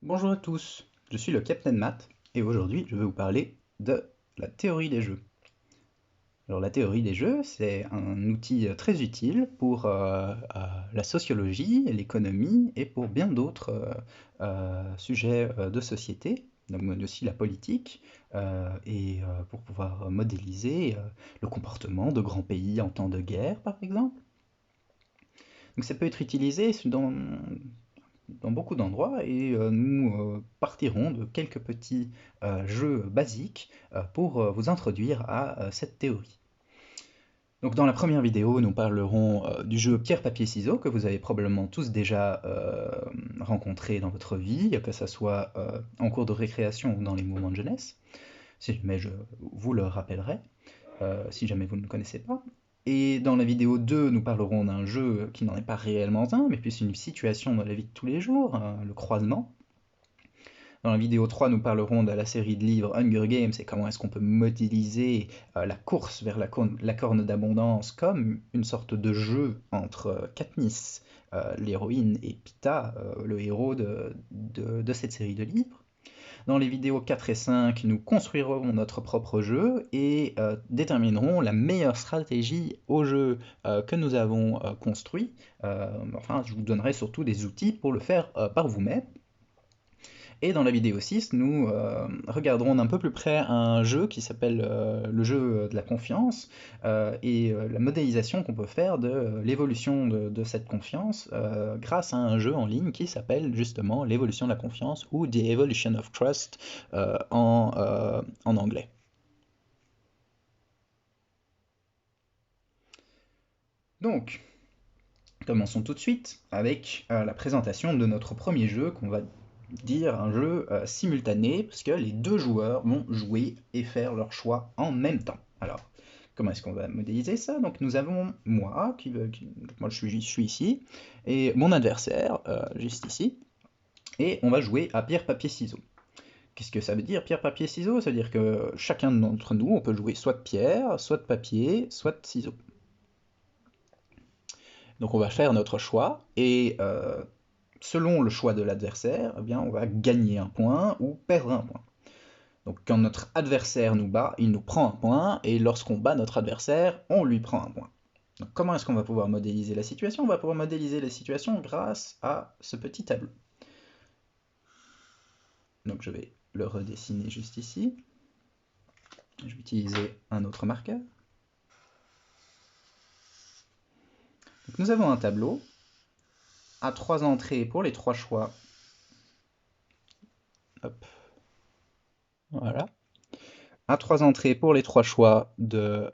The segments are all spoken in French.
Bonjour à tous, je suis le Captain Matt et aujourd'hui je vais vous parler de la théorie des jeux. Alors la théorie des jeux, c'est un outil très utile pour la sociologie, l'économie et pour bien d'autres sujets de société, donc aussi la politique, pour pouvoir modéliser le comportement de grands pays en temps de guerre par exemple. Donc ça peut être utilisé dans beaucoup d'endroits et nous partirons de quelques petits jeux basiques pour vous introduire à cette théorie. Donc dans la première vidéo, nous parlerons du jeu pierre-papier-ciseaux que vous avez probablement tous déjà rencontré dans votre vie, que ce soit en cours de récréation ou dans les moments de jeunesse, si jamais je vous le rappellerai, si jamais vous ne le connaissez pas. Et dans la vidéo 2, nous parlerons d'un jeu qui n'en est pas réellement un, mais plus une situation dans la vie de tous les jours, hein, le croisement. Dans la vidéo 3, nous parlerons de la série de livres Hunger Games et comment est-ce qu'on peut modéliser la course vers la corne d'abondance comme une sorte de jeu entre Katniss, l'héroïne, et Pita, le héros de cette série de livres. Dans les vidéos 4 et 5, nous construirons notre propre jeu et déterminerons la meilleure stratégie au jeu que nous avons construit. Enfin, je vous donnerai surtout des outils pour le faire par vous-même. Et dans la vidéo 6, nous regarderons d'un peu plus près un jeu qui s'appelle le jeu de la confiance la modélisation qu'on peut faire de l'évolution de cette confiance grâce à un jeu en ligne qui s'appelle justement l'évolution de la confiance ou The Evolution of Trust en anglais. Donc, commençons tout de suite avec la présentation de notre premier jeu qu'on va dire un jeu simultané, parce que les deux joueurs vont jouer et faire leur choix en même temps. Alors, comment est-ce qu'on va modéliser ça? Donc nous avons moi, moi je suis ici, et mon adversaire, juste ici, et on va jouer à pierre, papier, ciseaux. Qu'est-ce que ça veut dire, pierre, papier, ciseaux? Ça veut dire que chacun d'entre nous, on peut jouer soit de pierre, soit de papier, soit de ciseaux. Donc on va faire notre choix, et selon le choix de l'adversaire, eh bien, on va gagner un point ou perdre un point. Donc quand notre adversaire nous bat, il nous prend un point, et lorsqu'on bat notre adversaire, on lui prend un point. Donc comment est-ce qu'on va pouvoir modéliser la situation? On va pouvoir modéliser la situation grâce à ce petit tableau. Donc je vais le redessiner juste ici. Je vais utiliser un autre marqueur. Donc nous avons un tableau à 3 entrées pour les 3 choix. Hop. Voilà. À 3 entrées pour les 3 choix de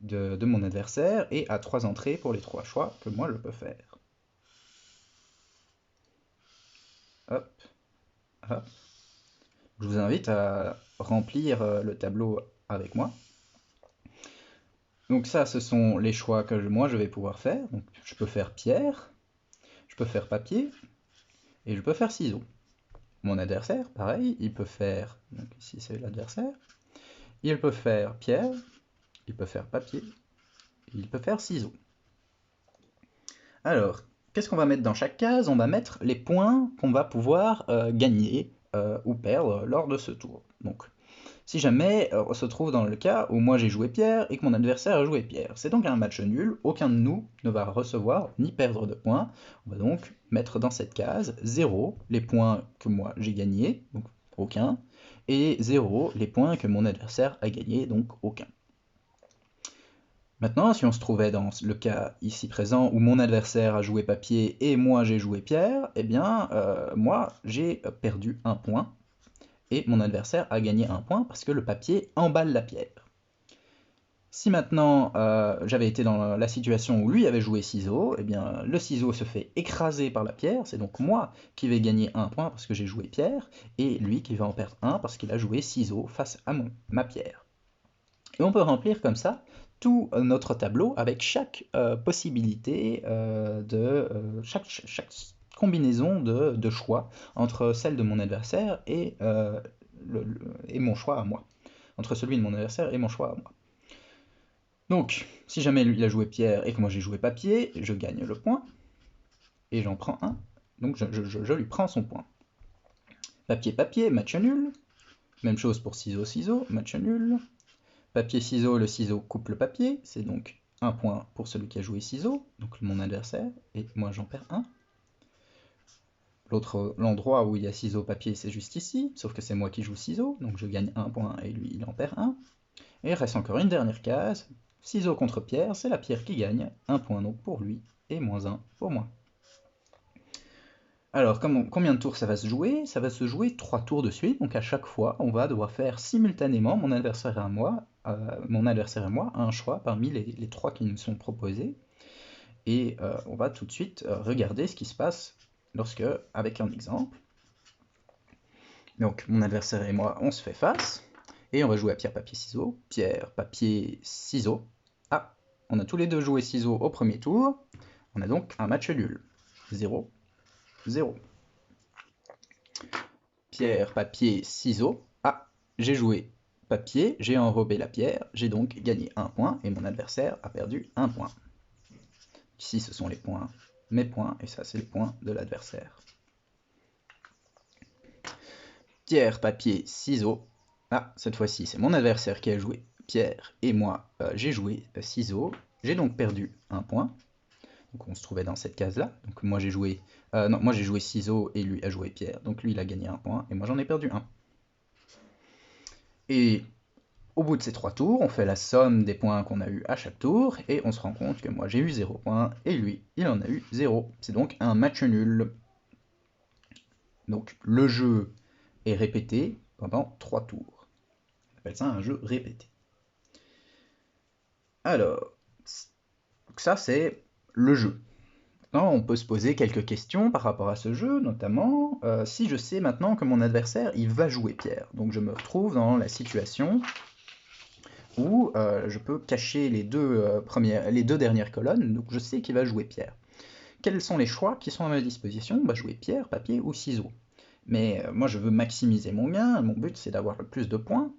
mon adversaire et à 3 entrées pour les 3 choix que moi je peux faire. Hop, hop. Je vous invite à remplir le tableau avec moi. Donc ça, ce sont les choix que moi je vais pouvoir faire. Donc, je peux faire pierre, je peux faire papier et je peux faire ciseaux. Mon adversaire, pareil, il peut faire, donc ici c'est l'adversaire, il peut faire pierre, il peut faire papier, il peut faire ciseaux. Alors, qu'est-ce qu'on va mettre dans chaque case? On va mettre les points qu'on va pouvoir gagner ou perdre lors de ce tour. Donc, si jamais on se trouve dans le cas où moi j'ai joué pierre et que mon adversaire a joué pierre. C'est donc un match nul, aucun de nous ne va recevoir ni perdre de points. On va donc mettre dans cette case 0 les points que moi j'ai gagnés, donc aucun, et 0 les points que mon adversaire a gagnés, donc aucun. Maintenant, si on se trouvait dans le cas ici présent où mon adversaire a joué papier et moi j'ai joué pierre, eh bien moi j'ai perdu un point et mon adversaire a gagné un point parce que le papier emballe la pierre. Si maintenant j'avais été dans la situation où lui avait joué ciseaux, eh bien le ciseau se fait écraser par la pierre, c'est donc moi qui vais gagner un point parce que j'ai joué pierre, et lui qui va en perdre un parce qu'il a joué ciseaux face à ma pierre. Et on peut remplir comme ça tout notre tableau avec chaque possibilité chaque combinaison de choix entre celle de mon adversaire et mon choix à moi. Entre celui de mon adversaire et mon choix à moi. Donc, si jamais lui il a joué pierre et que moi j'ai joué papier, je gagne le point, et j'en prends un. Donc je lui prends son point. Papier, papier, match nul. Même chose pour ciseaux, ciseaux, match nul. Papier, ciseaux, le ciseau coupe le papier. C'est donc un point pour celui qui a joué ciseaux, donc mon adversaire, et moi j'en perds un. L'endroit où il y a ciseaux, papier, c'est juste ici, sauf que c'est moi qui joue ciseaux, donc je gagne un point et lui il en perd un. Et il reste encore une dernière case. Ciseaux contre pierre, c'est la pierre qui gagne. Un point donc pour lui et moins un pour moi. Alors, combien de tours ça va se jouer? Ça va se jouer 3 tours de suite, donc à chaque fois, on va devoir faire simultanément, mon adversaire et moi, un choix parmi les 3 qui nous sont proposés. Et on va tout de suite regarder ce qui se passe avec un exemple. Donc, mon adversaire et moi, on se fait face, et on va jouer à pierre, papier, ciseaux. Pierre, papier, ciseaux. Ah, on a tous les deux joué ciseaux au premier tour. On a donc un match nul. 0, 0. Pierre, papier, ciseaux. Ah, j'ai joué papier, j'ai enrobé la pierre, j'ai donc gagné un point et mon adversaire a perdu un point. Ici, ce sont mes points, et ça, c'est les points de l'adversaire. Pierre, papier, ciseaux. Ah, cette fois-ci, c'est mon adversaire qui a joué pierre et moi, j'ai joué ciseaux. J'ai donc perdu un point. Donc on se trouvait dans cette case-là. Donc moi j'ai joué ciseaux et lui a joué pierre. Donc lui il a gagné un point et moi j'en ai perdu un. Et au bout de ces 3 tours, on fait la somme des points qu'on a eu à chaque tour et on se rend compte que moi j'ai eu 0 points et lui il en a eu 0. C'est donc un match nul. Donc le jeu est répété pendant 3 tours. On appelle ça un jeu répété. Alors, ça c'est le jeu. Maintenant, on peut se poser quelques questions par rapport à ce jeu, notamment si je sais maintenant que mon adversaire il va jouer pierre. Donc je me retrouve dans la situation où je peux cacher les deux dernières colonnes, donc je sais qu'il va jouer pierre. Quels sont les choix qui sont à ma disposition? Jouer pierre, papier ou ciseaux. Mais moi je veux maximiser mon gain, mon but c'est d'avoir le plus de points.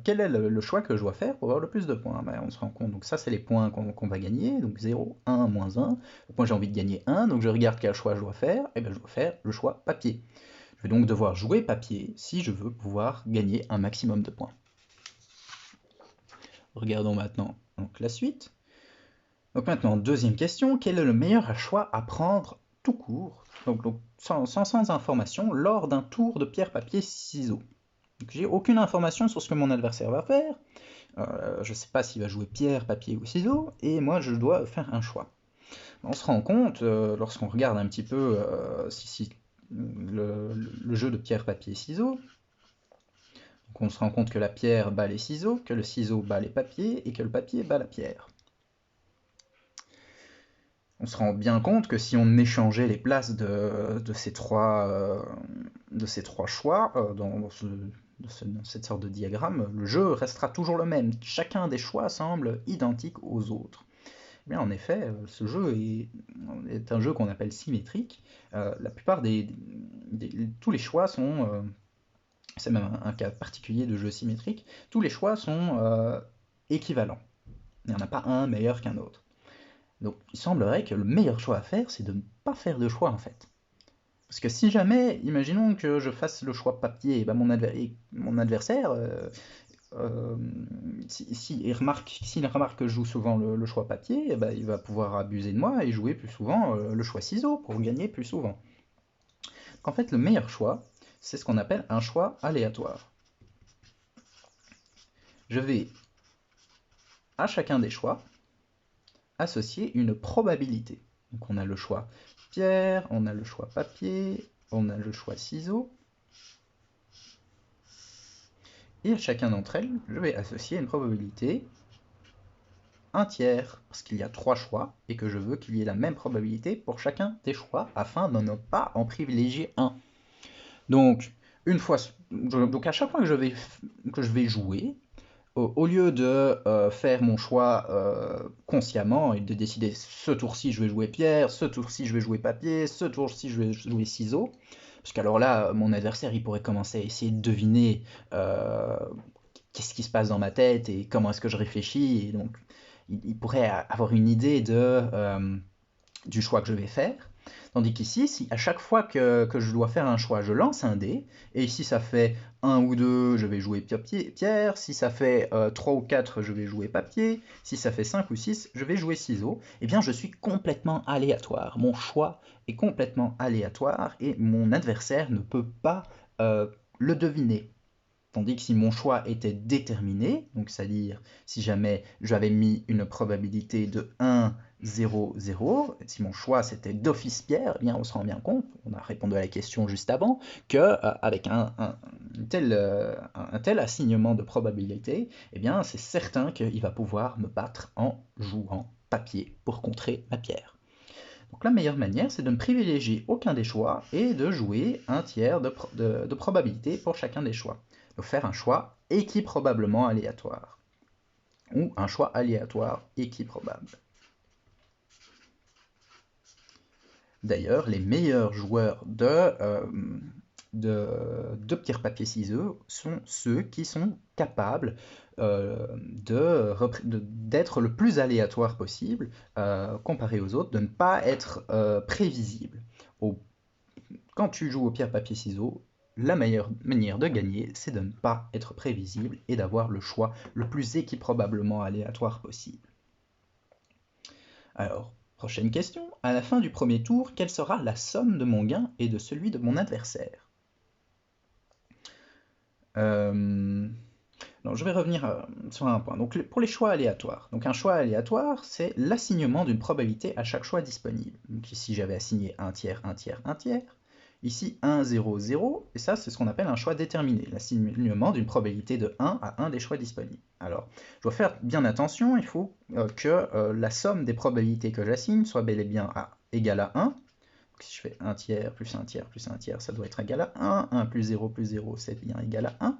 Quel est le choix que je dois faire pour avoir le plus de points? On se rend compte, donc ça c'est les points qu'on va gagner, donc 0, 1, moins 1. Donc moi j'ai envie de gagner 1, donc je regarde quel choix je dois faire, et bien je dois faire le choix papier. Je vais donc devoir jouer papier si je veux pouvoir gagner un maximum de points. Regardons maintenant donc, la suite. Donc maintenant, deuxième question, quel est le meilleur choix à prendre tout court, donc sans information, lors d'un tour de pierre, papier, ciseaux? J'ai aucune information sur ce que mon adversaire va faire, je ne sais pas s'il va jouer pierre, papier ou ciseaux, et moi je dois faire un choix. On se rend compte, lorsqu'on regarde un petit peu le jeu de pierre, papier, ciseaux, donc on se rend compte que la pierre bat les ciseaux, que le ciseau bat les papiers, et que le papier bat la pierre. On se rend bien compte que si on échangeait les places de ces trois choix dans cette sorte de diagramme, le jeu restera toujours le même. Chacun des choix semble identique aux autres. Mais en effet, ce jeu est un jeu qu'on appelle symétrique. La plupart tous les choix sont, c'est même un cas particulier de jeu symétrique, tous les choix sont équivalents. Il n'y en a pas un meilleur qu'un autre. Donc il semblerait que le meilleur choix à faire, c'est de ne pas faire de choix en fait. Parce que si jamais, imaginons que je fasse le choix papier, et mon adversaire, s'il remarque que je joue souvent le choix papier, il va pouvoir abuser de moi et jouer plus souvent le choix ciseaux pour gagner plus souvent. Donc en fait, le meilleur choix, c'est ce qu'on appelle un choix aléatoire. Je vais, à chacun des choix, associer une probabilité. Donc on a le choix pierre, on a le choix papier, on a le choix ciseaux. Et à chacun d'entre elles, je vais associer une probabilité 1/3, parce qu'il y a 3 choix, et que je veux qu'il y ait la même probabilité pour chacun des choix, afin de ne pas en privilégier un. Donc, à chaque fois que je vais jouer, au lieu de faire mon choix consciemment et de décider ce tour-ci je vais jouer pierre, ce tour-ci je vais jouer papier, ce tour-ci je vais jouer ciseaux, parce qu'alors là, mon adversaire il pourrait commencer à essayer de deviner qu'est-ce qui se passe dans ma tête et comment est-ce que je réfléchis, et donc il pourrait avoir une idée du choix que je vais faire. Tandis qu'ici, si à chaque fois que je dois faire un choix, je lance un dé, et si ça fait 1 ou 2, je vais jouer pierre, si ça fait 3 ou 4, je vais jouer papier, si ça fait 5 ou 6, je vais jouer ciseaux, eh bien je suis complètement aléatoire. Mon choix est complètement aléatoire, et mon adversaire ne peut pas le deviner. Tandis que si mon choix était déterminé, donc c'est-à-dire si jamais j'avais mis une probabilité de 1, 0, 0, si mon choix c'était d'office pierre, eh bien on se rend bien compte, on a répondu à la question juste avant, qu'avec un tel assignement de probabilité, eh bien c'est certain qu'il va pouvoir me battre en jouant papier pour contrer ma pierre. Donc la meilleure manière, c'est de ne privilégier aucun des choix et de jouer un tiers de probabilité pour chacun des choix. Donc faire un choix équiprobablement aléatoire, ou un choix aléatoire équiprobable. D'ailleurs, les meilleurs joueurs de pierre-papier-ciseaux sont ceux qui sont capables d'être le plus aléatoire possible comparé aux autres, de ne pas être prévisible. Quand tu joues au pierre-papier-ciseaux, la meilleure manière de gagner, c'est de ne pas être prévisible et d'avoir le choix le plus équiprobablement aléatoire possible. Alors, prochaine question. À la fin du premier tour, quelle sera la somme de mon gain et de celui de mon adversaire? Non, je vais revenir sur un point. Donc, pour les choix aléatoires. Donc, un choix aléatoire, c'est l'assignement d'une probabilité à chaque choix disponible. Donc, ici, j'avais assigné un tiers, un tiers, un tiers. Ici, 1, 0, 0, et ça, c'est ce qu'on appelle un choix déterminé, l'assignement d'une probabilité de 1 à un des choix disponibles. Alors, je dois faire bien attention, il faut que la somme des probabilités que j'assigne soit bel et bien égale à 1. Donc, si je fais 1 tiers, plus 1 tiers, plus 1 tiers, ça doit être égal à 1. 1 plus 0, c'est bien égal à 1.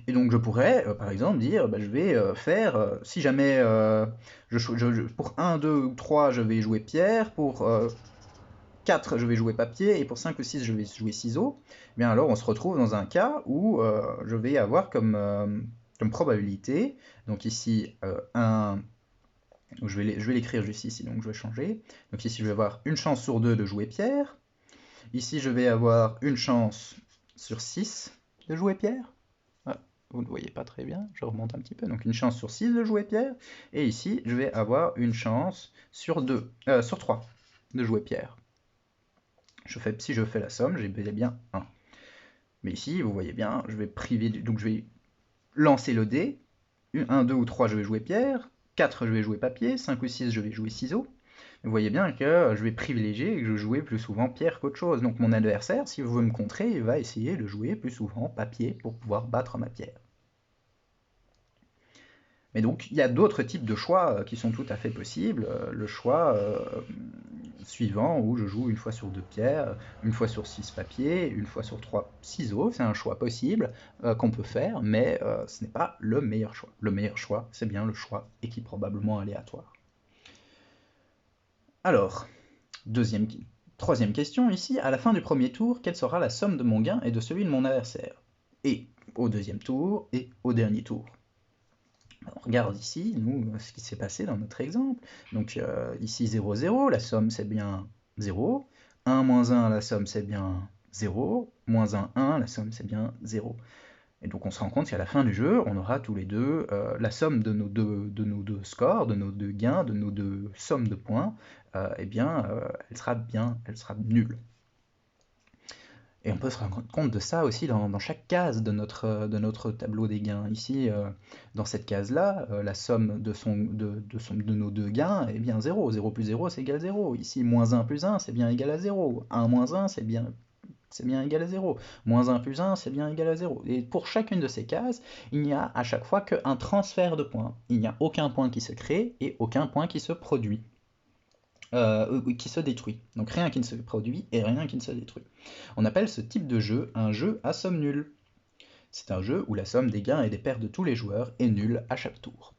Et donc je pourrais, par exemple, dire, je vais faire, si jamais pour 1, 2 ou 3, je vais jouer pierre, pour 4, je vais jouer papier, et pour 5 ou 6, je vais jouer ciseaux, eh bien alors on se retrouve dans un cas où je vais avoir comme probabilité, donc ici, je vais l'écrire juste ici, donc je vais changer. Donc ici, je vais avoir une chance sur 2 de jouer pierre. Ici, je vais avoir une chance sur 6 de jouer pierre. Vous ne voyez pas très bien, je remonte un petit peu. Donc une chance sur 6 de jouer pierre. Et ici, je vais avoir une chance sur 3 de jouer pierre. Si je fais la somme, j'ai bien 1. Mais ici, vous voyez bien, je vais donc je vais lancer le dé. 1, 2 ou 3, je vais jouer pierre. 4, je vais jouer papier. 5 ou 6, je vais jouer ciseaux. Vous voyez bien que je vais privilégier et que je vais jouer plus souvent pierre qu'autre chose. Donc mon adversaire, s'il veut me contrer, il va essayer de jouer plus souvent papier pour pouvoir battre ma pierre. Mais donc, il y a d'autres types de choix qui sont tout à fait possibles. Le choix suivant, où je joue une fois sur 2 pierres, une fois sur 6 papiers, une fois sur 3 ciseaux. C'est un choix possible qu'on peut faire, mais ce n'est pas le meilleur choix. Le meilleur choix, c'est bien le choix équiprobablement aléatoire. Alors, troisième question ici. À la fin du premier tour, quelle sera la somme de mon gain et de celui de mon adversaire? Et au deuxième tour et au dernier tour. On regarde ici, nous, ce qui s'est passé dans notre exemple. Donc ici 0, 0, la somme c'est bien 0. 1 moins 1, la somme c'est bien 0. Moins 1, 1, la somme c'est bien 0. Et donc on se rend compte qu'à la fin du jeu, on aura tous les deux la somme de nos deux scores, de nos deux gains, de nos deux sommes de points, eh bien elle sera nulle. Et on peut se rendre compte de ça aussi dans chaque case de notre tableau des gains. Ici, dans cette case-là, la somme de nos deux gains est bien 0. 0 plus 0, c'est égal à 0. Ici, moins 1 plus 1, c'est bien égal à 0. 1 moins 1, c'est bien égal à 0. Moins 1 plus 1, c'est bien égal à 0. Et pour chacune de ces cases, il n'y a à chaque fois qu'un transfert de points. Il n'y a aucun point qui se crée et aucun point qui se produit. Qui se détruit. Donc rien qui ne se produit et rien qui ne se détruit. On appelle ce type de jeu un jeu à somme nulle. C'est un jeu où la somme des gains et des pertes de tous les joueurs est nulle à chaque tour.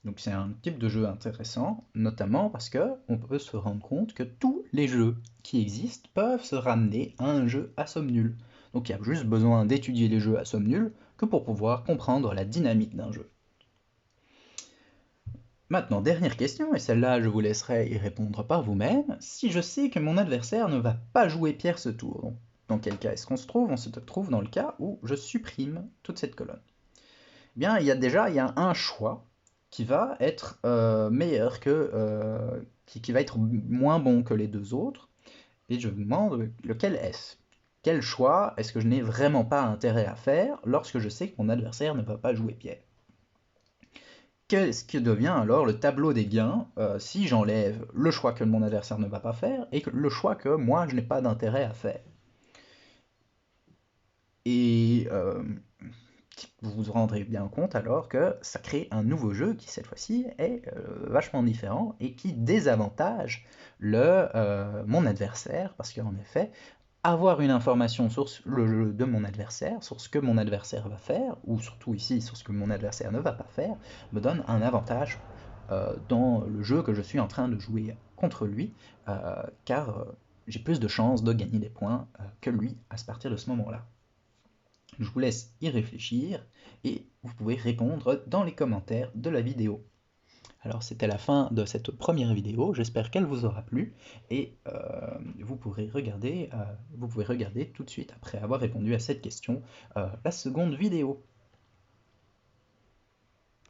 Donc c'est un type de jeu intéressant, notamment parce qu'on peut se rendre compte que tous les jeux qui existent peuvent se ramener à un jeu à somme nulle. Donc il y a juste besoin d'étudier les jeux à somme nulle que pour pouvoir comprendre la dynamique d'un jeu. Maintenant, dernière question, et celle-là je vous laisserai y répondre par vous-même. Si je sais que mon adversaire ne va pas jouer pierre ce tour, donc dans quel cas est-ce qu'on se trouve? On se trouve dans le cas où je supprime toute cette colonne. Eh bien, il y a un choix qui va être meilleur qui va être moins bon que les deux autres, et je vous demande lequel est-ce? Quel choix est-ce que je n'ai vraiment pas intérêt à faire lorsque je sais que mon adversaire ne va pas jouer pierre? Qu'est-ce que devient alors le tableau des gains si j'enlève le choix que mon adversaire ne va pas faire et le choix que moi je n'ai pas d'intérêt à faire? Et vous vous rendrez bien compte alors que ça crée un nouveau jeu qui cette fois-ci est vachement différent et qui désavantage mon adversaire parce qu'en effet, avoir une information sur le jeu de mon adversaire, sur ce que mon adversaire va faire, ou surtout ici sur ce que mon adversaire ne va pas faire, me donne un avantage dans le jeu que je suis en train de jouer contre lui, car j'ai plus de chances de gagner des points que lui à partir de ce moment-là. Je vous laisse y réfléchir et vous pouvez répondre dans les commentaires de la vidéo. Alors c'était la fin de cette première vidéo, j'espère qu'elle vous aura plu et vous pouvez regarder tout de suite après avoir répondu à cette question la seconde vidéo.